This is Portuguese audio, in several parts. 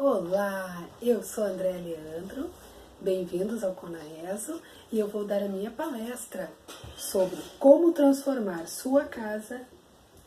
Olá, eu sou Andréa Leandro, bem-vindos ao Conaeso e eu vou dar a minha palestra sobre como transformar sua casa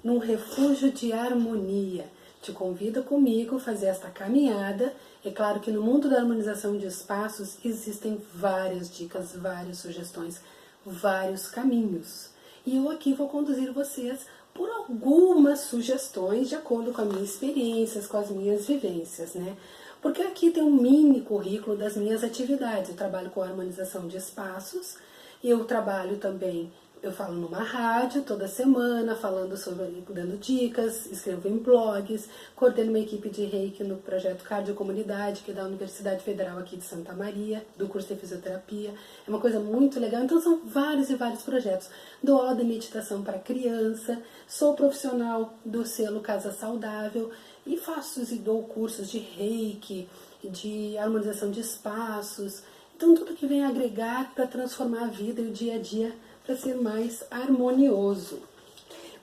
num refúgio de harmonia. Te convido comigo a fazer esta caminhada. É claro que no mundo da harmonização de espaços existem várias dicas, várias sugestões, vários caminhos. E eu aqui vou conduzir vocês por algumas sugestões de acordo com as minhas experiências, com as minhas vivências, né? Porque aqui tem um mini currículo das minhas atividades. Eu trabalho com harmonização de espaços, eu trabalho também, eu falo numa rádio toda semana, falando sobre, dando dicas, escrevo em blogs, coordeno uma equipe de Reiki no projeto Cardiocomunidade, que é da Universidade Federal aqui de Santa Maria, do curso de fisioterapia. É uma coisa muito legal, então são vários e vários projetos. Dou aula de meditação para criança, sou profissional do selo Casa Saudável e faço e dou cursos de Reiki, de harmonização de espaços. Então tudo que vem agregar para transformar a vida e o dia a dia para ser mais harmonioso.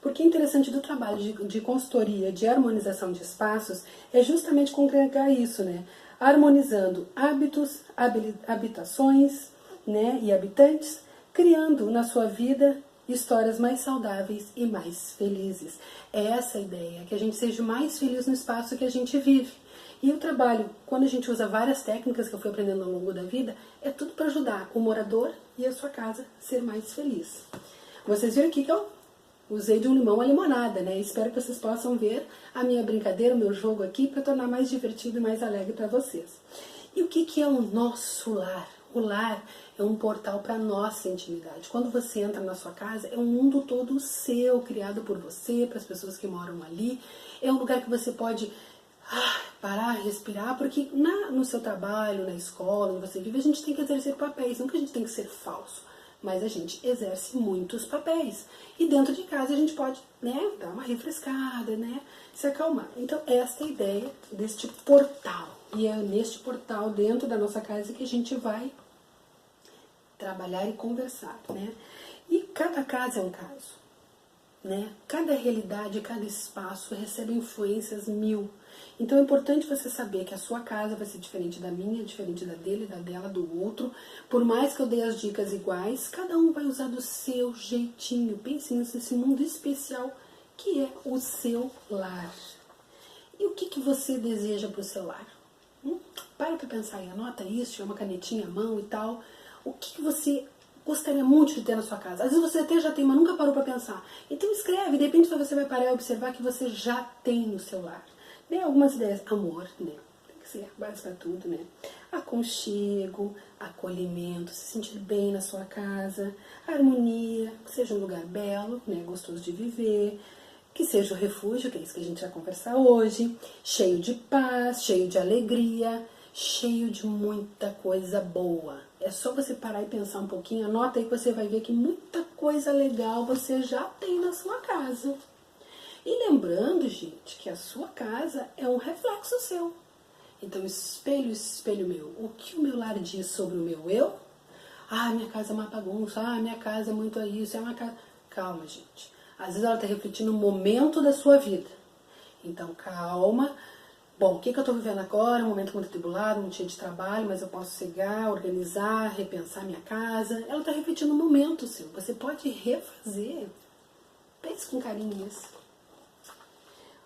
Porque é interessante do trabalho de consultoria, de harmonização de espaços, é justamente congregar isso, né? Harmonizando hábitos, habitações, né, e habitantes, criando na sua vida histórias mais saudáveis e mais felizes. É essa a ideia, que a gente seja mais feliz no espaço que a gente vive. E o trabalho, quando a gente usa várias técnicas que eu fui aprendendo ao longo da vida, é tudo para ajudar o morador e a sua casa a ser mais feliz. Vocês viram aqui que eu usei de um limão a limonada, né? Espero que vocês possam ver a minha brincadeira, o meu jogo aqui, para tornar mais divertido e mais alegre para vocês. E o que é o nosso lar? O lar é um portal para a nossa intimidade. Quando você entra na sua casa, é um mundo todo seu, criado por você, para as pessoas que moram ali. É um lugar que você pode parar, respirar, porque no seu trabalho, na escola, onde você vive, a gente tem que exercer papéis, nunca a gente tem que ser falso, mas a gente exerce muitos papéis. E dentro de casa a gente pode, né, dar uma refrescada, né, se acalmar. Então esta é a ideia deste portal. E é neste portal, dentro da nossa casa, que a gente vai trabalhar e conversar, né? E cada casa é um caso, né? Cada realidade, cada espaço recebe influências mil. Então é importante você saber que a sua casa vai ser diferente da minha, diferente da dele, da dela, do outro. Por mais que eu dê as dicas iguais, cada um vai usar do seu jeitinho. Pense nesse mundo especial que é o seu lar. E o que você deseja para o seu lar? Para pensar aí, anota isso, chama uma canetinha à mão e tal. O que você gostaria muito de ter na sua casa? Às vezes você até já tem, mas nunca parou para pensar. Então escreve, de repente você vai parar e observar que você já tem no seu lar. Dê algumas ideias. Amor, né? Tem que ser base para tudo, né? Aconchego, acolhimento, se sentir bem na sua casa, harmonia, que seja um lugar belo, né? Gostoso de viver, que seja o refúgio, que é isso que a gente vai conversar hoje, cheio de paz, cheio de alegria, cheio de muita coisa boa. É só você parar e pensar um pouquinho, anota aí que você vai ver que muita coisa legal você já tem na sua casa. E lembrando, gente, que a sua casa é um reflexo seu. Então, espelho, espelho meu, o que o meu lar diz sobre o meu eu? Minha casa é uma bagunça, minha casa é muito isso, é uma casa... Calma, gente. Às vezes ela está refletindo o momento da sua vida. Então, calma. Bom, o que eu estou vivendo agora? Um momento muito atribulado, muito cheio de trabalho, mas eu posso cegar, organizar, repensar minha casa. Ela está refletindo o momento seu. Você pode refazer. Pense com carinho nisso.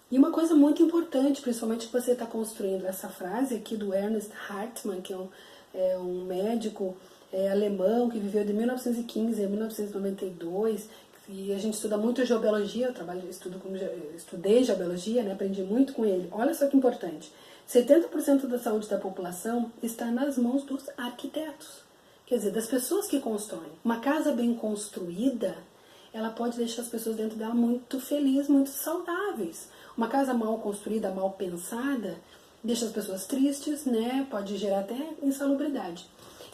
E uma coisa muito importante, principalmente que você está construindo essa frase aqui do Ernest Hartmann, que é um médico alemão que viveu de 1915 a 1992, e a gente estuda muito geobiologia, estudei geobiologia, né, aprendi muito com ele. Olha só que importante, 70% da saúde da população está nas mãos dos arquitetos, quer dizer, das pessoas que constroem. Uma casa bem construída, ela pode deixar as pessoas dentro dela muito felizes, muito saudáveis. Uma casa mal construída, mal pensada, deixa as pessoas tristes, né, pode gerar até insalubridade.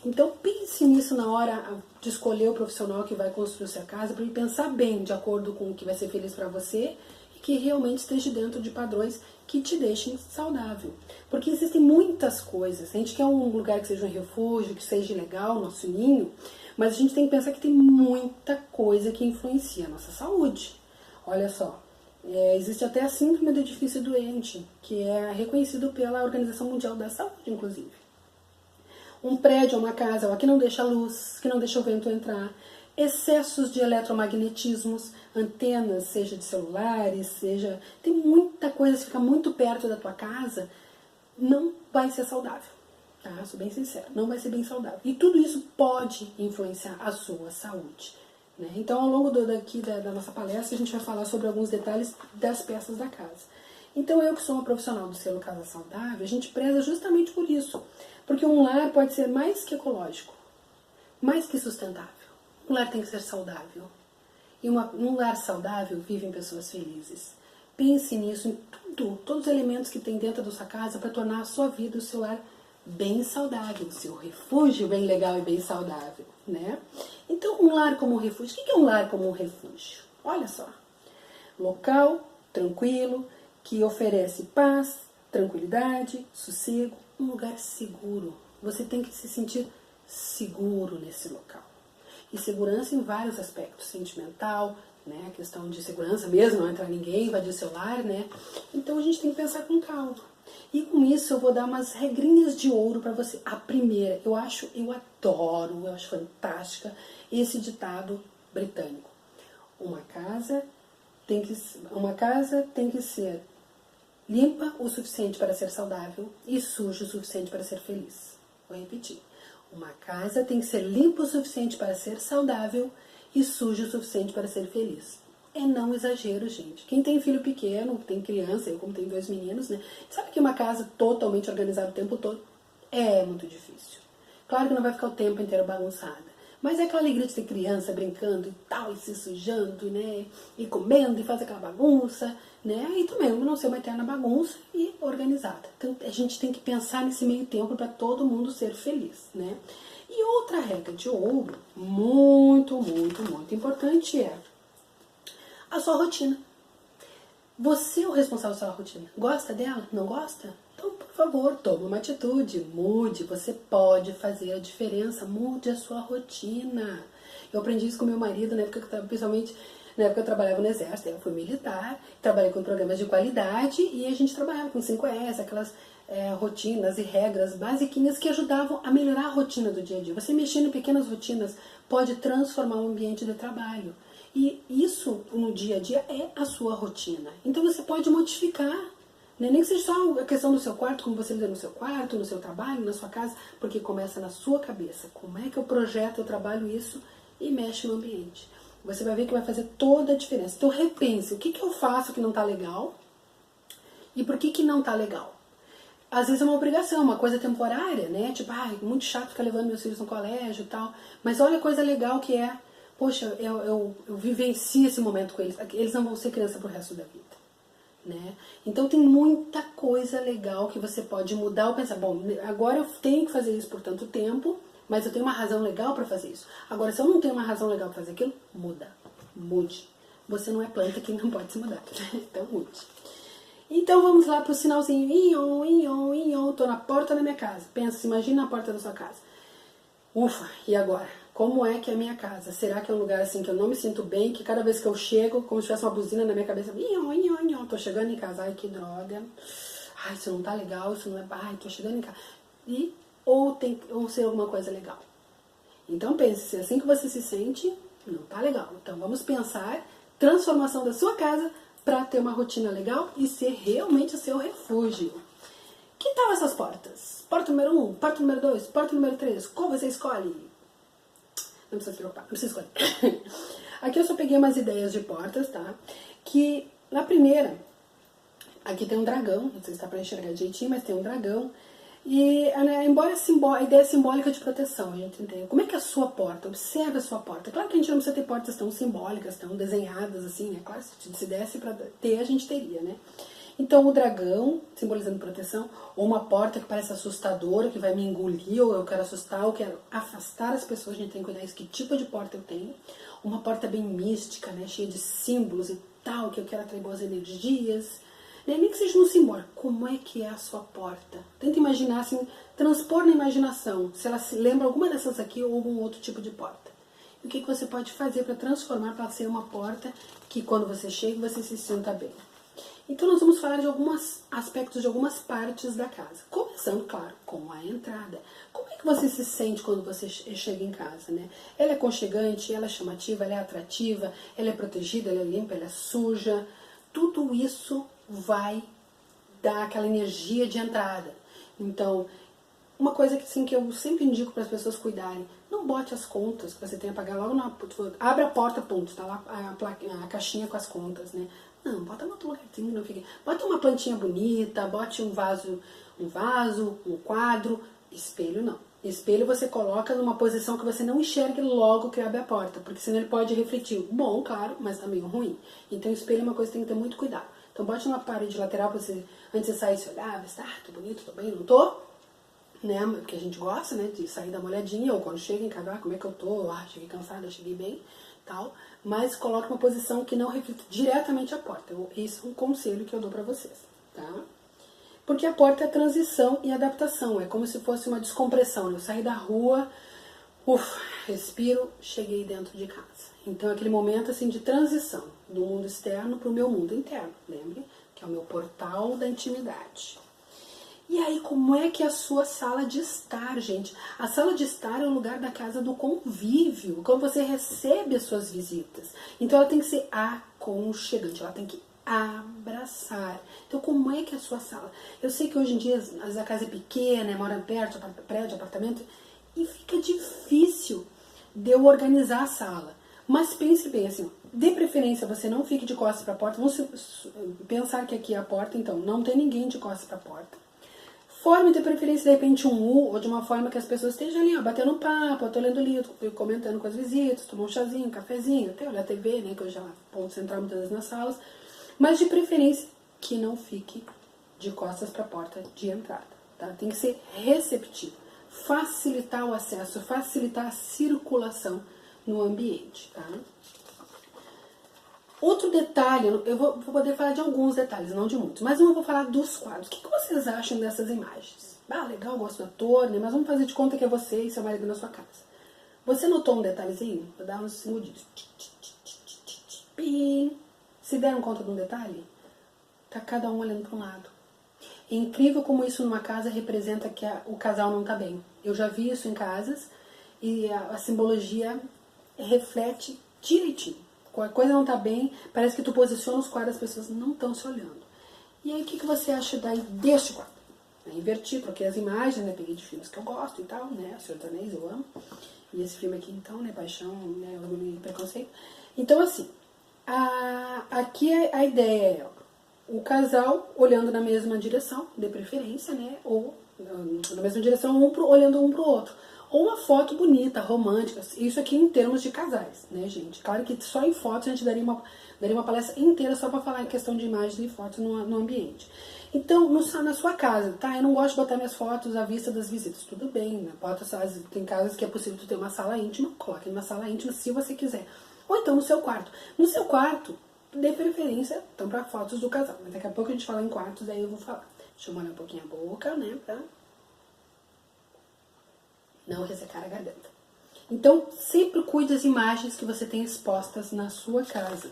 Então pense nisso na hora de escolher o profissional que vai construir sua casa, para ele pensar bem de acordo com o que vai ser feliz para você e que realmente esteja dentro de padrões que te deixem saudável. Porque existem muitas coisas. A gente quer um lugar que seja um refúgio, que seja legal, nosso ninho, mas a gente tem que pensar que tem muita coisa que influencia a nossa saúde. Olha só, Existe até a síndrome do edifício doente, que é reconhecido pela Organização Mundial da Saúde, inclusive. Um prédio, uma casa, que não deixa luz, que não deixa o vento entrar, excessos de eletromagnetismos, antenas, seja de celulares, seja... Tem muita coisa, se fica muito perto da tua casa, não vai ser saudável. Tá? Sou bem sincera, não vai ser bem saudável. E tudo isso pode influenciar a sua saúde. Né? Então, ao longo da nossa palestra, a gente vai falar sobre alguns detalhes das peças da casa. Então, eu que sou uma profissional do selo Casa Saudável, a gente preza justamente por isso. Porque um lar pode ser mais que ecológico, mais que sustentável. Um lar tem que ser saudável. E num lar saudável vivem pessoas felizes. Pense nisso, em tudo, todos os elementos que tem dentro da sua casa para tornar a sua vida, o seu lar bem saudável, o seu refúgio bem legal e bem saudável, né? Então, um lar como um refúgio. O que é um lar como um refúgio? Olha só. Local tranquilo, que oferece paz, tranquilidade, sossego, um lugar seguro. Você tem que se sentir seguro nesse local. E segurança em vários aspectos, sentimental, né, a questão de segurança mesmo, não entrar ninguém, invadir o seu lar, né? Então a gente tem que pensar com calma. E com isso eu vou dar umas regrinhas de ouro para você. A primeira, eu adoro, eu acho fantástica esse ditado britânico. Uma casa tem que ser limpa o suficiente para ser saudável e suja o suficiente para ser feliz. Vou repetir. Uma casa tem que ser limpa o suficiente para ser saudável e suja o suficiente para ser feliz. É não exagero, gente. Quem tem filho pequeno, tem criança, eu como tenho 2 meninos, né? Sabe que uma casa totalmente organizada o tempo todo é muito difícil. Claro que não vai ficar o tempo inteiro bagunçada. Mas é aquela alegria de ter criança brincando e tal, e se sujando, né? E comendo, e faz aquela bagunça, né? E também não ser uma eterna bagunça e organizada. Então a gente tem que pensar nesse meio tempo para todo mundo ser feliz, né? E outra regra de ouro, muito, muito, muito importante é a sua rotina. Você é o responsável pela sua rotina. Gosta dela? Não gosta? Então, por favor, tome uma atitude, mude. Você pode fazer a diferença, mude a sua rotina. Eu aprendi isso com meu marido, na época principalmente na época eu trabalhava no exército, eu fui militar, trabalhei com programas de qualidade e a gente trabalhava com 5S, aquelas rotinas e regras basiquinhas que ajudavam a melhorar a rotina do dia a dia. Você mexendo em pequenas rotinas pode transformar o ambiente de trabalho. E isso, no dia a dia, é a sua rotina. Então você pode modificar, né? Nem que seja só a questão do seu quarto, como você lida no seu quarto, no seu trabalho, na sua casa, porque começa na sua cabeça. Como é que eu projeto, eu trabalho isso e mexo no ambiente. Você vai ver que vai fazer toda a diferença. Então repense, o que eu faço que não está legal e por que não está legal. Às vezes é uma obrigação, uma coisa temporária, né? Tipo, muito chato ficar levando meus filhos no colégio e tal. Mas olha a coisa legal que é. Poxa, eu vivencio esse momento com eles. Eles não vão ser criança pro resto da vida. Né? Então tem muita coisa legal que você pode mudar ou pensar, bom, agora eu tenho que fazer isso por tanto tempo, mas eu tenho uma razão legal para fazer isso. Agora, se eu não tenho uma razão legal para fazer aquilo, mude. Você não é planta que não pode se mudar. Então mude. Então vamos lá pro sinalzinho. Tô na porta da minha casa. Pensa, imagina a porta da sua casa. Ufa, e agora? Como é que é a minha casa? Será que é um lugar assim que eu não me sinto bem? Que cada vez que eu chego, como se tivesse uma buzina na minha cabeça, tô chegando em casa, ai que droga, ai isso não tá legal, isso não é, ai tô chegando em casa. Ou ser alguma coisa legal. Então pense, se é assim que você se sente, não tá legal. Então vamos pensar transformação da sua casa para ter uma rotina legal e ser realmente o seu refúgio. Que tal essas portas? Porta número 1, porta número 2, porta número 3, qual você escolhe? Não precisa se preocupar, não precisa escolher. Aqui eu só peguei umas ideias de portas, tá? Que na primeira, aqui tem um dragão, não sei se dá pra enxergar direitinho, mas tem um dragão. E embora a ideia é simbólica de proteção, a gente entende. Como é que é a sua porta? Observe a sua porta. Claro que a gente não precisa ter portas tão simbólicas, tão desenhadas assim, né? Claro, se desse pra ter, a gente teria, né? Então o dragão, simbolizando proteção, ou uma porta que parece assustadora, que vai me engolir, ou eu quero assustar, ou quero afastar as pessoas, a gente tem que cuidar isso, que tipo de porta eu tenho. Uma porta bem mística, né, cheia de símbolos e tal, que eu quero atrair boas energias. Nem que seja no simbólico, como é que é a sua porta? Tenta imaginar, assim, transpor na imaginação, se ela se lembra alguma dessas aqui ou algum outro tipo de porta. E o que você pode fazer para transformar, para ser uma porta que quando você chega, você se sinta bem. Então nós vamos falar de alguns aspectos de algumas partes da casa. Começando, claro, com a entrada. Como é que você se sente quando você chega em casa, né? Ela é aconchegante, ela é chamativa, ela é atrativa, ela é protegida, ela é limpa, ela é suja. Tudo isso vai dar aquela energia de entrada. Então, uma coisa que, assim, que eu sempre indico para as pessoas cuidarem, não bote as contas que você tem a pagar logo na... Abre a porta, ponto, tá lá a caixinha com as contas, né? Não, bota em outro lugarzinho, não fica... Bota uma plantinha bonita, bote um vaso, um quadro. Espelho não. Espelho você coloca numa posição que você não enxergue logo que abre a porta, porque senão ele pode refletir. Bom, claro, mas também ruim. Então espelho é uma coisa que tem que ter muito cuidado. Então bote uma parede lateral para você, antes de sair, você olhar, ver se tô bonito, tô bem, não tô? Né? Porque a gente gosta, né, de sair da molhadinha, ou quando chega em casa, como é que eu tô? Cheguei cansada, cheguei bem, tal. Mas coloque uma posição que não reflita diretamente a porta. Isso é um conselho que eu dou pra vocês, tá? Porque a porta é transição e adaptação, é como se fosse uma descompressão. Eu saí da rua, respiro, cheguei dentro de casa. Então é aquele momento assim de transição do mundo externo para o meu mundo interno, lembre? Que é o meu portal da intimidade. E aí, como é que é a sua sala de estar, gente? A sala de estar é o lugar da casa do convívio, quando você recebe as suas visitas. Então ela tem que ser aconchegante, ela tem que abraçar. Então, como é que é a sua sala? Eu sei que hoje em dia a casa é pequena, mora perto, prédio, apartamento, e fica difícil de eu organizar a sala. Mas pense bem assim, de preferência você não fique de costas para a porta. Vamos pensar que aqui é a porta, então não tem ninguém de costas para a porta. Forme de preferência, de repente, um U, ou de uma forma que as pessoas estejam ali, ó, batendo papo, eu tô lendo livro, comentando com as visitas, tomando um chazinho, um cafezinho, até olhar a TV, né, que eu já ponto central muitas vezes nas salas, mas de preferência que não fique de costas para a porta de entrada, tá? Tem que ser receptivo, facilitar o acesso, facilitar a circulação no ambiente, tá? Outro detalhe, eu vou poder falar de alguns detalhes, não de muitos, mas eu vou falar dos quadros. O que vocês acham dessas imagens? Legal, gosto do ator, né? Mas vamos fazer de conta que é você e seu marido na sua casa. Você notou um detalhezinho? Vou dar uns segundinhos. Se deram conta de um detalhe? Tá cada um olhando para um lado. É incrível como isso numa casa representa que o casal não tá bem. Eu já vi isso em casas e a simbologia reflete direitinho. Quando a coisa não tá bem, parece que tu posiciona os quadros, as pessoas não estão se olhando. E aí, o que você acha daí deste quadro? Inverti, troquei as imagens, né? Peguei de filmes que eu gosto e tal, né? Senhor dos Anéis, eu amo. E esse filme aqui, então, né? Paixão, né? Orgulho e Preconceito. Então, assim, aqui a ideia é o casal olhando na mesma direção, de preferência, né? Ou na mesma direção, olhando um pro outro. Ou uma foto bonita, romântica, isso aqui em termos de casais, né, gente? Claro que só em fotos a gente daria uma palestra inteira só para falar em questão de imagens e fotos no ambiente. Então, na sua casa, tá? Eu não gosto de botar minhas fotos à vista das visitas, tudo bem, né? Tem casas que é possível tu ter uma sala íntima, coloque numa sala íntima se você quiser. Ou então no seu quarto. No seu quarto, de preferência, então para fotos do casal. Mas daqui a pouco a gente fala em quartos, aí eu vou falar. Deixa eu molhar um pouquinho a boca, né, pra não ressecar a garganta. Então, sempre cuide das imagens que você tem expostas na sua casa.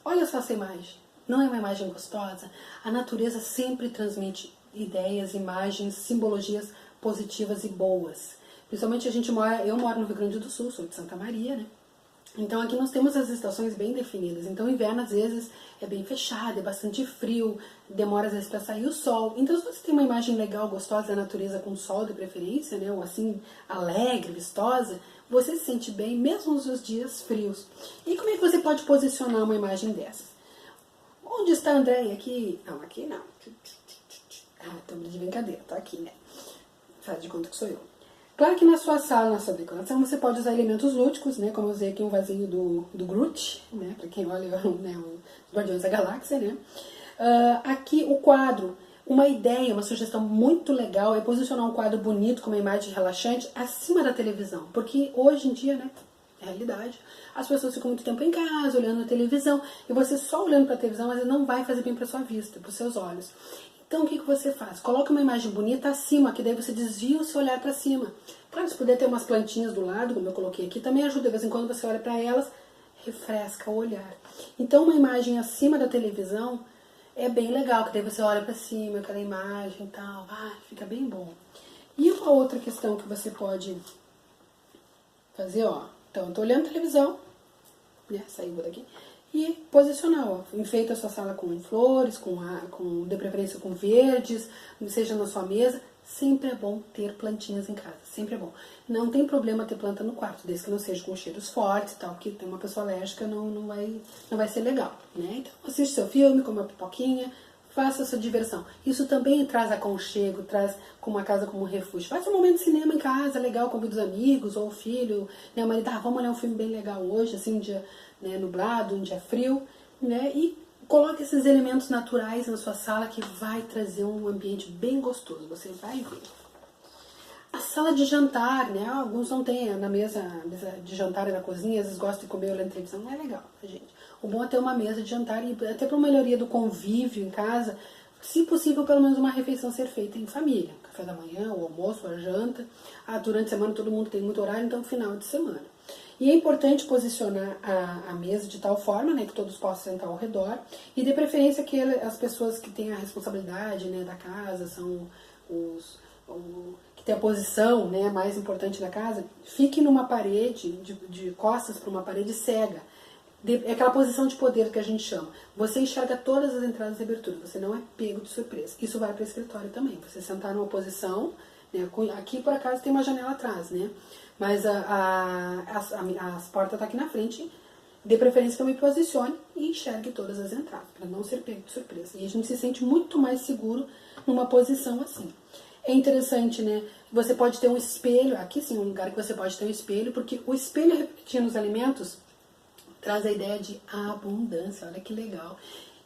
Olha só essa imagem. Não é uma imagem gostosa? A natureza sempre transmite ideias, imagens, simbologias positivas e boas. Principalmente eu moro no Rio Grande do Sul, sou de Santa Maria, né? Então aqui nós temos as estações bem definidas. Então o inverno às vezes é bem fechado, é bastante frio, demora às vezes para sair o sol. Então se você tem uma imagem legal, gostosa da natureza com sol de preferência, né, ou assim alegre, vistosa, você se sente bem mesmo nos dias frios. E como é que você pode posicionar uma imagem dessas? Onde está a Andréia? Aqui? Não, aqui não. Estamos de brincadeira, tô aqui, né? Faz de conta que sou eu. Claro que na sua sala, na sua decoração, você pode usar elementos lúdicos, né? Como eu usei aqui um vasinho do Groot, né? Para quem olha, né, os Guardiões da Galáxia, né? Aqui o quadro, uma ideia, uma sugestão muito legal é posicionar um quadro bonito com uma imagem relaxante acima da televisão. Porque hoje em dia, né? Realidade, as pessoas ficam muito tempo em casa, olhando a televisão, e você só olhando para a televisão, mas não vai fazer bem para sua vista, para os seus olhos. Então o que você faz? Coloca uma imagem bonita acima, que daí você desvia o seu olhar para cima. Claro, se puder ter umas plantinhas do lado, como eu coloquei aqui, também ajuda. De vez em quando você olha para elas, refresca o olhar. Então uma imagem acima da televisão é bem legal, que daí você olha para cima, aquela imagem e tal, fica bem bom. E uma outra questão que você pode fazer, ó, então eu tô olhando a televisão, né, saiu daqui, e posicionar, ó, enfeita a sua sala com flores, de preferência com verdes, seja na sua mesa. Sempre é bom ter plantinhas em casa, sempre é bom. Não tem problema ter planta no quarto, desde que não seja com cheiros fortes e tal, porque tem uma pessoa alérgica, não vai ser legal, né? Então assiste seu filme, come uma pipoquinha, faça a sua diversão. Isso também traz aconchego, traz com uma casa como um refúgio. Faça um momento de cinema em casa, legal, convida os amigos ou o filho, né? O marido, vamos olhar um filme bem legal hoje, assim, um dia, né, nublado, um dia frio, né? E coloque esses elementos naturais na sua sala que vai trazer um ambiente bem gostoso, você vai ver. A sala de jantar, né? Alguns não têm na mesa de jantar e na cozinha, às vezes gostam de comer olhando televisão, não é legal, gente. O bom é ter uma mesa de jantar e até para uma melhoria do convívio em casa, se possível, pelo menos uma refeição ser feita em família. Café da manhã, o almoço, a janta. Durante a semana todo mundo tem muito horário, então final de semana. E é importante posicionar a mesa de tal forma, né, que todos possam sentar ao redor. E de preferência que as pessoas que têm a responsabilidade, né, da casa, são que tem a posição, né, mais importante da casa, fiquem numa parede, de costas para uma parede cega. É aquela posição de poder que a gente chama. Você enxerga todas as entradas e aberturas, você não é pego de surpresa. Isso vai para o escritório também. Você sentar numa posição, né, aqui por acaso tem uma janela atrás, né? Mas as portas estão aqui na frente. De preferência que eu me posicione e enxergue todas as entradas, para não ser pego de surpresa. E a gente se sente muito mais seguro numa posição assim. É interessante, né? Você pode ter um espelho, aqui sim, um lugar que você pode ter um espelho, porque o espelho refletindo os alimentos traz a ideia de abundância, olha que legal.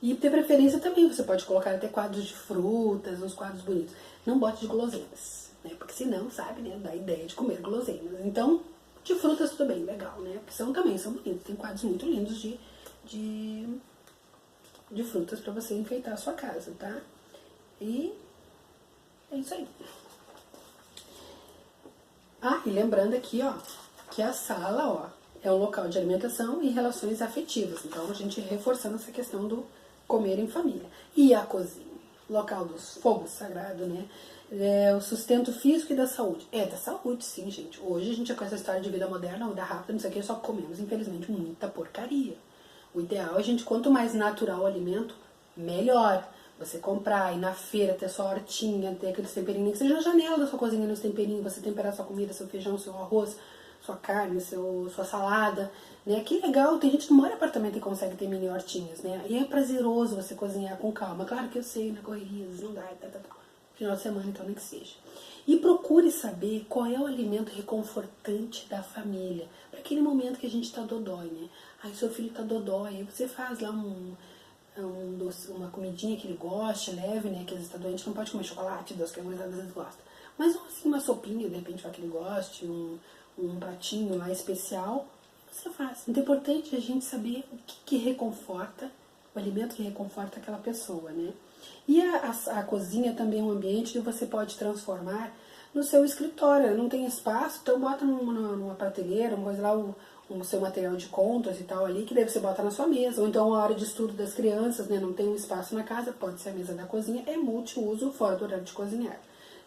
E de preferência também, você pode colocar até quadros de frutas, uns quadros bonitos. Não bote de guloseimas, né? Porque senão, sabe, né? Dá a ideia de comer guloseimas. Então, de frutas tudo bem, legal, né? Porque também são bonitos, tem quadros muito lindos de frutas para você enfeitar a sua casa, tá? E é isso aí. E lembrando aqui, ó, que a sala, ó, é um local de alimentação e relações afetivas. Então, a gente reforçando essa questão do comer em família. E a cozinha, local dos fogos sagrados, né? O sustento físico e da saúde. É da saúde, sim, gente. Hoje a gente é com essa história de vida moderna, vida rápida, não sei o que, só comemos, infelizmente, muita porcaria. O ideal é a gente, quanto mais natural o alimento, melhor. Você comprar, ir na feira, ter sua hortinha, ter aqueles temperinhos, que seja na janela da sua cozinha, nos temperinhos, você temperar sua comida, seu feijão, seu arroz, sua carne, sua salada, né? Que legal, tem gente que mora em apartamento e consegue ter mini hortinhas, né? E é prazeroso você cozinhar com calma. Claro que eu sei, na correria, não dá, final de semana, então nem que seja. E procure saber qual é o alimento reconfortante da família, para aquele momento que a gente tá dodói, né? Seu filho tá dodói, aí você faz lá uma comidinha que ele goste, leve, né? Que às vezes tá doente, não pode comer chocolate, doce, que às vezes gosta. Mas assim, uma sopinha, de repente, para que ele goste, um pratinho lá especial, você faz. Então é importante a gente saber o que reconforta, o alimento que reconforta aquela pessoa, né? E a cozinha também é um ambiente que você pode transformar no seu escritório. Não tem espaço, então bota numa prateleira, uma coisa lá, o seu material de contas e tal ali, que daí você bota na sua mesa. Ou então a hora de estudo das crianças, né? Não tem um espaço na casa, pode ser a mesa da cozinha, é multiuso fora do horário de cozinhar.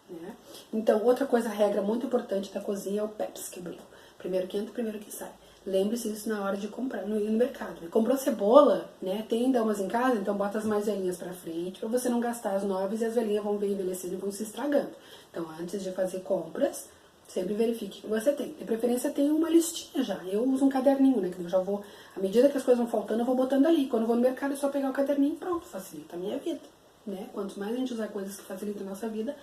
Né? Então, outra coisa, regra muito importante da cozinha é o Pepsi que brinco. Primeiro que entra, primeiro que sai. Lembre-se disso na hora de comprar, no mercado. Né? Comprou cebola, né? Tem damas em casa, então bota as mais velhinhas pra frente, pra você não gastar as novas e as velhinhas vão ver envelhecendo e vão se estragando. Então, antes de fazer compras, sempre verifique que você tem. De preferência, tem uma listinha já. Eu uso um caderninho, né? Que eu já vou, à medida que as coisas vão faltando, eu vou botando ali. Quando eu vou no mercado, é só pegar o caderninho e pronto, facilita a minha vida. Né? Quanto mais a gente usar coisas que facilitam a nossa vida,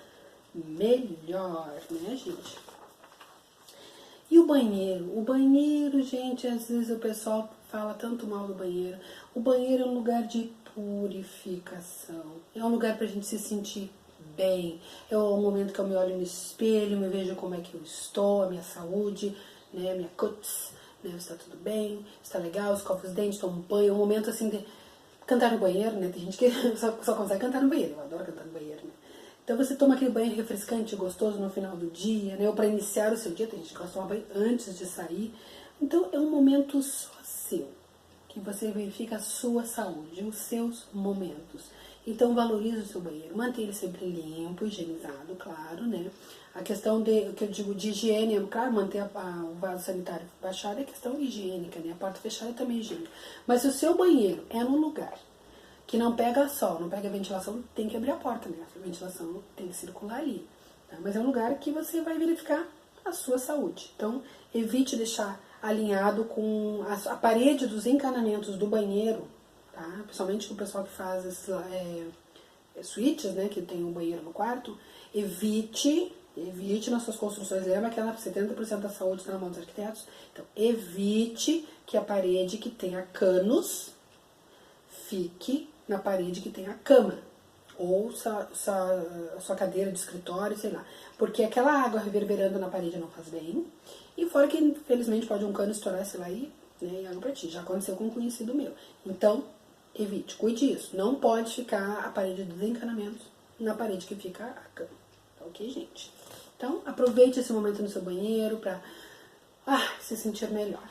melhor, né, gente? E o banheiro? O banheiro, gente, às vezes o pessoal fala tanto mal do banheiro. O banheiro é um lugar de purificação. É um lugar pra gente se sentir bem. É o momento que eu me olho no espelho, me vejo como é que eu estou, a minha saúde, né, minha cutis, né, está tudo bem, está legal, escovo os dentes, tomo banho. É um momento assim de Cantar no banheiro, né? Tem gente que só consegue cantar no banheiro. Eu adoro cantar no banheiro, né? Então você toma aquele banho refrescante, gostoso no final do dia, né? Ou para iniciar o seu dia, tem gente que gosta de tomar banho antes de sair. Então é um momento só seu, que você verifica a sua saúde, os seus momentos. Então valorize o seu banheiro, mantenha ele sempre limpo, higienizado, claro, né? A questão de, o que eu digo de higiene, claro, manter o vaso sanitário baixado é questão higiênica, né? A porta fechada também é higiênica. Mas se o seu banheiro é num lugar que não pega sol, não pega ventilação, tem que abrir a porta, né? A ventilação tem que circular ali. Tá? Mas é um lugar que você vai verificar a sua saúde. Então, evite deixar alinhado com a parede dos encanamentos do banheiro, tá? Principalmente o pessoal que faz esses suítes, né? Que tem um banheiro no quarto. Evite nas suas construções, lembra que 70% da saúde está na mão dos arquitetos? Então, evite que a parede que tenha canos fique na parede que tem a cama, ou sua cadeira de escritório, sei lá. Porque aquela água reverberando na parede não faz bem, e fora que, infelizmente, pode um cano estourar, sei lá, e água pra ti. Já aconteceu com um conhecido meu. Então, evite, cuide disso. Não pode ficar a parede dos encanamentos na parede que fica a cama. Tá ok, gente? Então, aproveite esse momento no seu banheiro pra se sentir melhor.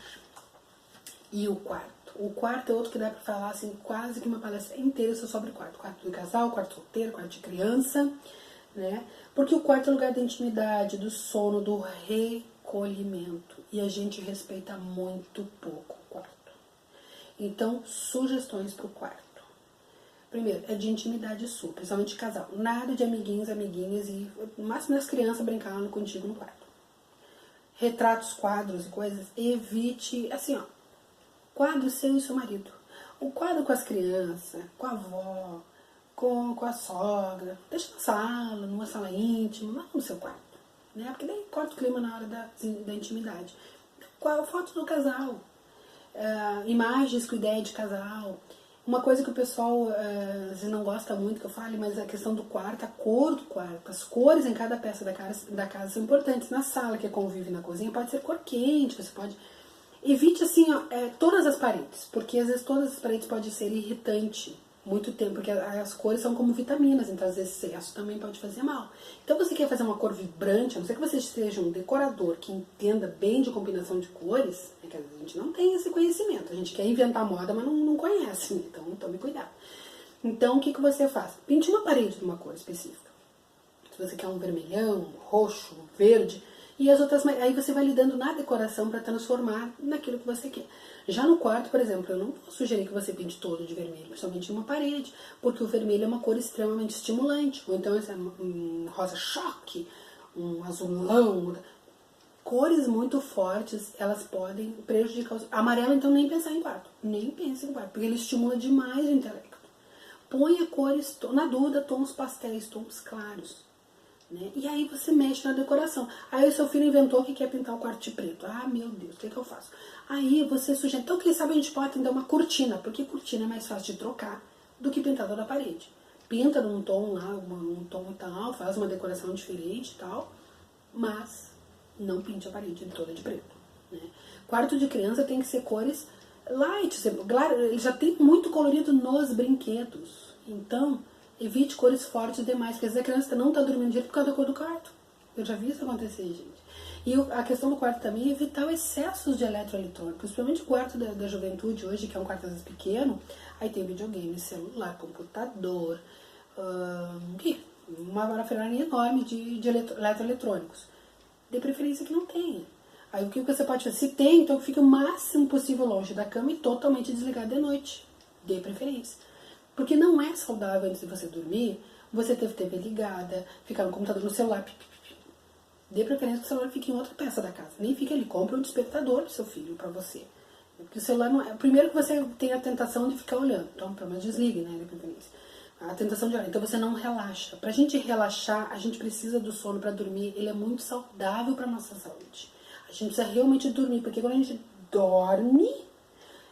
E o quarto? O quarto é outro que dá pra falar assim, quase que uma palestra inteira só sobre quarto. Quarto do casal, quarto solteiro, quarto de criança, né? Porque o quarto é o lugar da intimidade, do sono, do recolhimento. E a gente respeita muito pouco o quarto. Então, sugestões pro quarto. Primeiro, é de intimidade sua, principalmente de casal. Nada de amiguinhos, amiguinhas e no máximo das crianças brincando contigo no quarto. Retratos, quadros e coisas, evite, assim, ó. Quadro seu e seu marido. O quadro com as crianças, com a avó, com a sogra. Deixa na sala, numa sala íntima, não no seu quarto. Né? Porque daí corta o clima na hora da intimidade. Fotos do casal. Imagens com ideia de casal. Uma coisa que o pessoal às vezes não gosta muito que eu fale, mas a questão do quarto, a cor do quarto. As cores em cada peça da casa são importantes. Na sala que convive na cozinha pode ser cor quente, você pode... Evite, assim, todas as paredes, porque às vezes todas as paredes podem ser irritante muito tempo, porque as cores são como vitaminas, então às vezes excesso também pode fazer mal. Então você quer fazer uma cor vibrante, a não ser que você seja um decorador que entenda bem de combinação de cores, é que a gente não tem esse conhecimento, a gente quer inventar moda, mas não conhece, então tome cuidado. Então o que você faz? Pinte uma parede de uma cor específica. Se você quer um vermelhão, um roxo, um verde... E as outras, aí você vai lidando na decoração para transformar naquilo que você quer. Já no quarto, por exemplo, eu não vou sugerir que você pinte todo de vermelho, somente uma parede, porque o vermelho é uma cor extremamente estimulante. Ou então um rosa choque, um azulão. Cores muito fortes, elas podem prejudicar. Amarelo, então, nem pensar em quarto. Nem pense em quarto, porque ele estimula demais o intelecto. Ponha cores, na dúvida, tons pastéis, tons claros. Né? E aí você mexe na decoração. Aí o seu filho inventou que quer pintar o quarto de preto. Ah, meu Deus, o que eu faço? Aí você sugere, então quem sabe a gente pode dar uma cortina, porque cortina é mais fácil de trocar do que pintar toda a parede. Pinta num tom lá, um tom e tal, faz uma decoração diferente e tal, mas não pinte a parede toda de preto. Né? Quarto de criança tem que ser cores light, ele já tem muito colorido nos brinquedos. Então... evite cores fortes demais, porque às vezes a criança não está dormindo direito por causa da cor do quarto. Eu já vi isso acontecer, gente. E a questão do quarto também é evitar excessos de eletroeletrônicos, principalmente o quarto da juventude hoje, que é um quarto às vezes pequeno, aí tem videogame, celular, computador, uma parafernália enorme de eletroeletrônicos. De preferência que não tenha. Aí o que você pode fazer? Se tem, então fica o máximo possível longe da cama e totalmente desligado de noite. De preferência. Porque não é saudável antes de você dormir, você ter TV ligada, ficar no computador, no celular. Dê preferência que o celular fique em outra peça da casa. Nem fique ali, compre um despertador pro seu filho, pra você. Porque o celular não é... Primeiro que você tem a tentação de ficar olhando. Então, pelo menos desligue, né, de preferência. A tentação de olhar. Então você não relaxa. Pra gente relaxar, a gente precisa do sono pra dormir. Ele é muito saudável pra nossa saúde. A gente precisa realmente dormir, porque quando a gente dorme...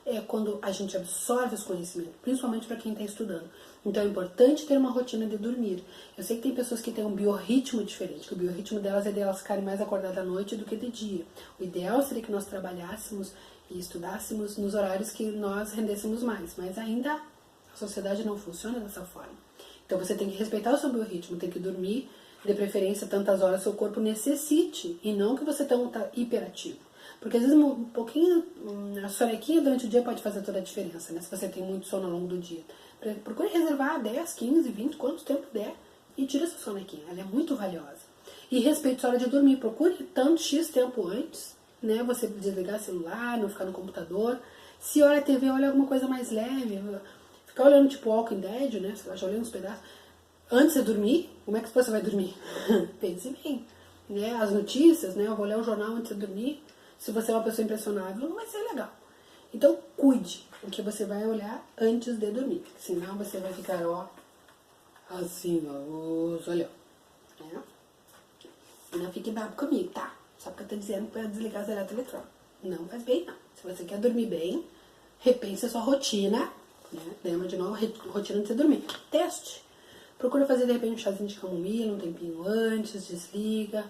é quando a gente absorve os conhecimentos, principalmente para quem está estudando. Então é importante ter uma rotina de dormir. Eu sei que tem pessoas que têm um biorritmo diferente, que o biorritmo delas é delas ficarem mais acordadas à noite do que de dia. O ideal seria que nós trabalhássemos e estudássemos nos horários que nós rendêssemos mais, mas ainda A sociedade não funciona dessa forma. Então você tem que respeitar o seu biorritmo, tem que dormir, de preferência, tantas horas seu corpo necessite, e não que você tá hiperativo. Porque às vezes um pouquinho, a sonequinha durante o dia pode fazer toda a diferença, né? Se você tem muito sono ao longo do dia. Procure reservar 10, 15, 20, quanto tempo der, e tira essa sonequinha. Ela é muito valiosa. E respeite a hora de dormir. Procure tanto X tempo antes, né? Você desligar o celular, não ficar no computador. Se olha a TV, olha alguma coisa mais leve. Ficar olhando tipo Walking Dead, né? Você vai olhando uns pedaços. Antes de dormir, como é que você vai dormir? Pense bem. Né? As notícias, né? Eu vou ler o jornal antes de dormir. Se você é uma pessoa impressionável, não vai ser legal. Então, cuide o que você vai olhar antes de dormir. Senão você vai ficar, ó, assim, ó, os olhão. Né? E não fique bravo comigo, tá? Só porque eu tô dizendo pra desligar os eletrônicos. Não faz bem, não. Se você quer dormir bem, repense a sua rotina, né? Lembra de novo, rotina antes de dormir. Teste. Procura fazer, de repente, um chazinho de camomila, um tempinho antes, desliga.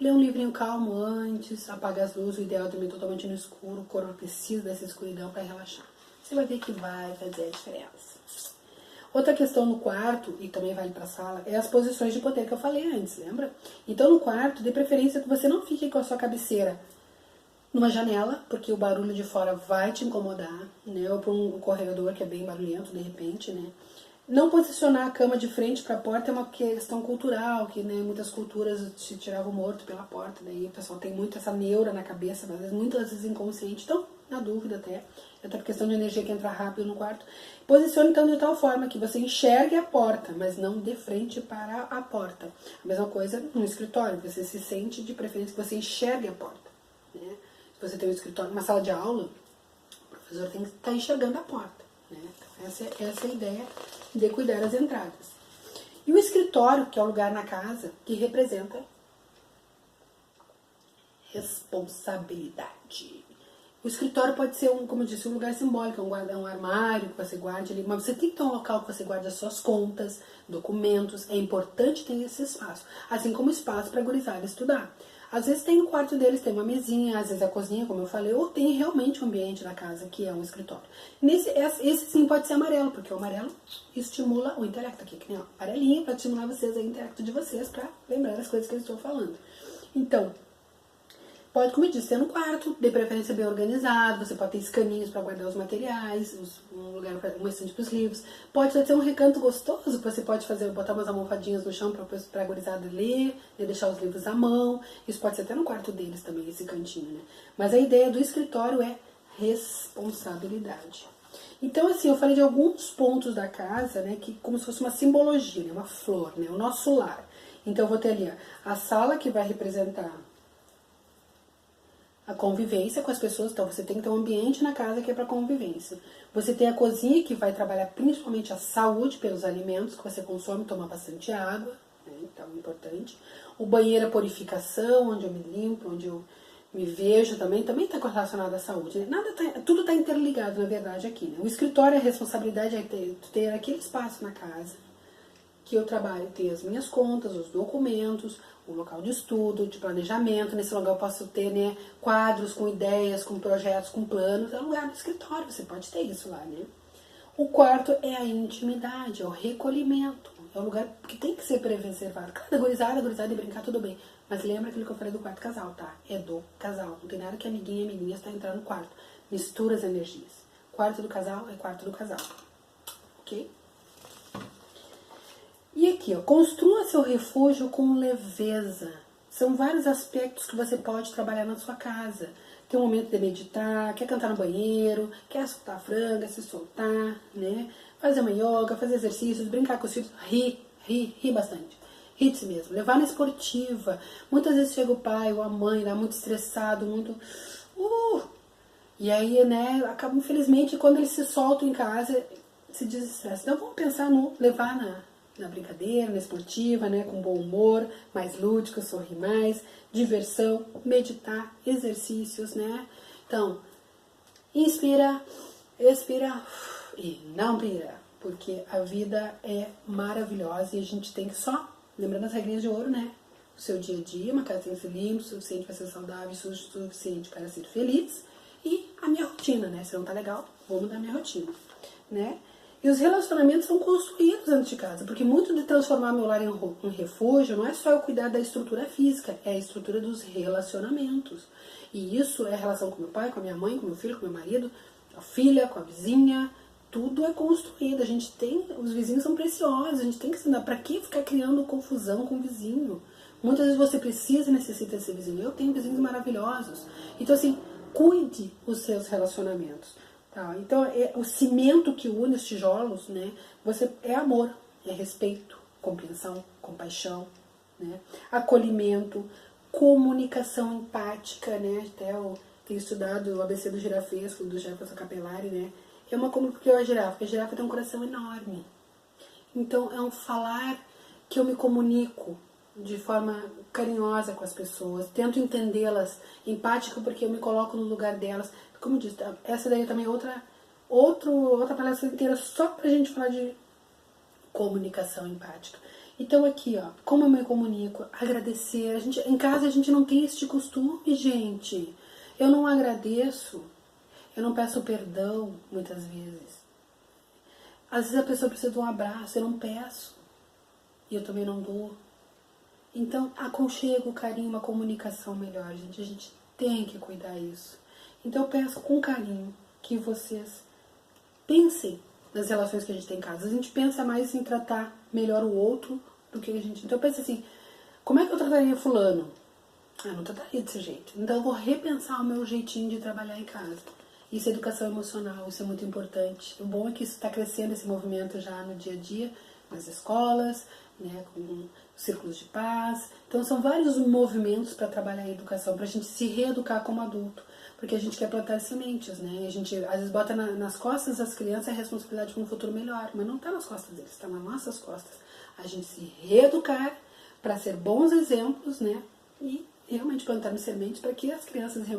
Lê um livrinho calmo antes, apaga as luzes, o ideal é dormir totalmente no escuro, o corpo precisa dessa escuridão para relaxar. Você vai ver que vai fazer a diferença. Outra questão no quarto, e também vale para a sala, é as posições de poder que eu falei antes, lembra? Então no quarto, de preferência que você não fique com a sua cabeceira numa janela, porque o barulho de fora vai te incomodar, né? Ou para um corredor que é bem barulhento de repente, né? Não posicionar a cama de frente para a porta é uma questão cultural, que né, muitas culturas se tiravam morto pela porta, daí o pessoal tem muito essa neura na cabeça, às vezes, muitas vezes inconsciente, então, na dúvida até por questão de energia que entra rápido no quarto. Posicione então de tal forma que você enxergue a porta, mas não de frente para a porta. A mesma coisa no escritório, você se sente de preferência que você enxergue a porta. Né? Se você tem um escritório, uma sala de aula, o professor tem que estar enxergando a porta. Né? Essa é a ideia de cuidar das entradas. E o escritório, que é o lugar na casa que representa responsabilidade. O escritório pode ser, como eu disse, um lugar simbólico, um armário que você guarde ali, mas você tem que ter um local que você guarde as suas contas, documentos. É importante ter esse espaço, assim como espaço para a gurizada estudar. Às vezes tem no quarto deles, tem uma mesinha, às vezes a cozinha, como eu falei, ou tem realmente um ambiente da casa que é um escritório. Esse sim pode ser amarelo, porque o amarelo estimula o intelecto aqui, que nem ó, amarelinho, para estimular vocês, o intelecto de vocês, para lembrar as coisas que eu estou falando. Então, pode, como eu disse, ter no quarto, de preferência bem organizado, você pode ter escaninhos para guardar os materiais, um lugar, um estante para os livros. Pode ter um recanto gostoso, que você pode fazer, botar umas almofadinhas no chão para a gurizada ler, e deixar os livros à mão. Isso pode ser até no quarto deles também, esse cantinho, né? Mas a ideia do escritório é responsabilidade. Então, assim, eu falei de alguns pontos da casa, né, que como se fosse uma simbologia, né, uma flor, né, o nosso lar. Então, eu vou ter ali a sala que vai representar a convivência com as pessoas, então você tem que ter um ambiente na casa que é para convivência. Você tem a cozinha que vai trabalhar principalmente a saúde pelos alimentos que você consome, tomar bastante água, né? Então é importante. O banheiro, a purificação, onde eu me limpo, onde eu me vejo também está relacionado à saúde. Né? Tudo está interligado, na verdade, aqui. Né? O escritório, a responsabilidade é ter aquele espaço na casa que eu trabalho, ter as minhas contas, os documentos, o local de estudo, de planejamento. Nesse lugar eu posso ter, né, quadros com ideias, com projetos, com planos. É o lugar do escritório, você pode ter isso lá, né? O quarto é a intimidade, é o recolhimento. É um lugar que tem que ser preservado. Cada gurizada e brincar, tudo bem. Mas lembra aquilo que eu falei do quarto casal, tá? É do casal. Não tem nada que amiguinha está entrando no quarto. Mistura as energias. Quarto do casal é quarto do casal. Ok? E aqui, ó, construa seu refúgio com leveza. São vários aspectos que você pode trabalhar na sua casa. Tem um momento de meditar, quer cantar no banheiro, quer soltar a franga, se soltar, né? Fazer uma yoga, fazer exercícios, brincar com os filhos, rir bastante. Rir de si mesmo, levar na esportiva. Muitas vezes chega o pai ou a mãe lá muito estressado, muito... E aí, né, acaba, infelizmente, quando eles se soltam em casa, se desestressam. Então vamos pensar no levar na brincadeira, na esportiva, né, com bom humor, mais lúdico, sorrir mais, diversão, meditar, exercícios, né? Então, inspira, expira e não pira, porque a vida é maravilhosa e a gente tem que só, lembrando as regrinhas de ouro, né? O seu dia a dia, uma casa tem que ser limpa, suficiente para ser saudável, suficiente para ser feliz, e a minha rotina, né? Se não tá legal, vou mudar a minha rotina, né? E os relacionamentos são construídos dentro de casa, porque muito de transformar meu lar em um refúgio não é só eu cuidar da estrutura física, é a estrutura dos relacionamentos. E isso é a relação com meu pai, com a minha mãe, com meu filho, com meu marido, com a filha, com a vizinha. Tudo é construído. A gente tem, os vizinhos são preciosos, a gente tem que ensinar. Pra que ficar criando confusão com o vizinho? Muitas vezes você precisa e necessita desse vizinho. Eu tenho vizinhos maravilhosos. Então, assim, cuide os seus relacionamentos. Tá? Então, o cimento que une os tijolos, né? É amor, é respeito, compreensão, compaixão, né? Acolhimento, comunicação empática, né? Até eu tenho estudado o ABC do girafesco, do Jefferson Capelari, né? É uma comunicação, porque a girafa tem um coração enorme. Então, é um falar que eu me comunico de forma carinhosa com as pessoas, tento entendê-las, empática porque eu me coloco no lugar delas. Como eu disse, essa daí também é outra palestra inteira só pra gente falar de comunicação empática. Então aqui, ó, como eu me comunico, agradecer. Em casa a gente não tem esse costume, gente. Eu não agradeço, eu não peço perdão muitas vezes. Às vezes a pessoa precisa de um abraço, eu não peço. E eu também não dou. Então, aconchego, carinho, uma comunicação melhor, gente. A gente tem que cuidar disso. Então, eu peço com carinho que vocês pensem nas relações que a gente tem em casa. A gente pensa mais em tratar melhor o outro do que a gente... Então, eu penso assim, como é que eu trataria fulano? Ah, não trataria desse jeito. Então, eu vou repensar o meu jeitinho de trabalhar em casa. Isso é educação emocional, isso é muito importante. O bom é que isso está crescendo, esse movimento já no dia a dia, nas escolas, né, com círculos de paz. Então são vários movimentos para trabalhar a educação, para a gente se reeducar como adulto, porque a gente quer plantar sementes, né? A gente às vezes bota nas costas das crianças a responsabilidade por um futuro melhor, mas não está nas costas deles, está nas nossas costas. A gente se reeducar para ser bons exemplos, né? E realmente plantar sementes para que as crianças realmente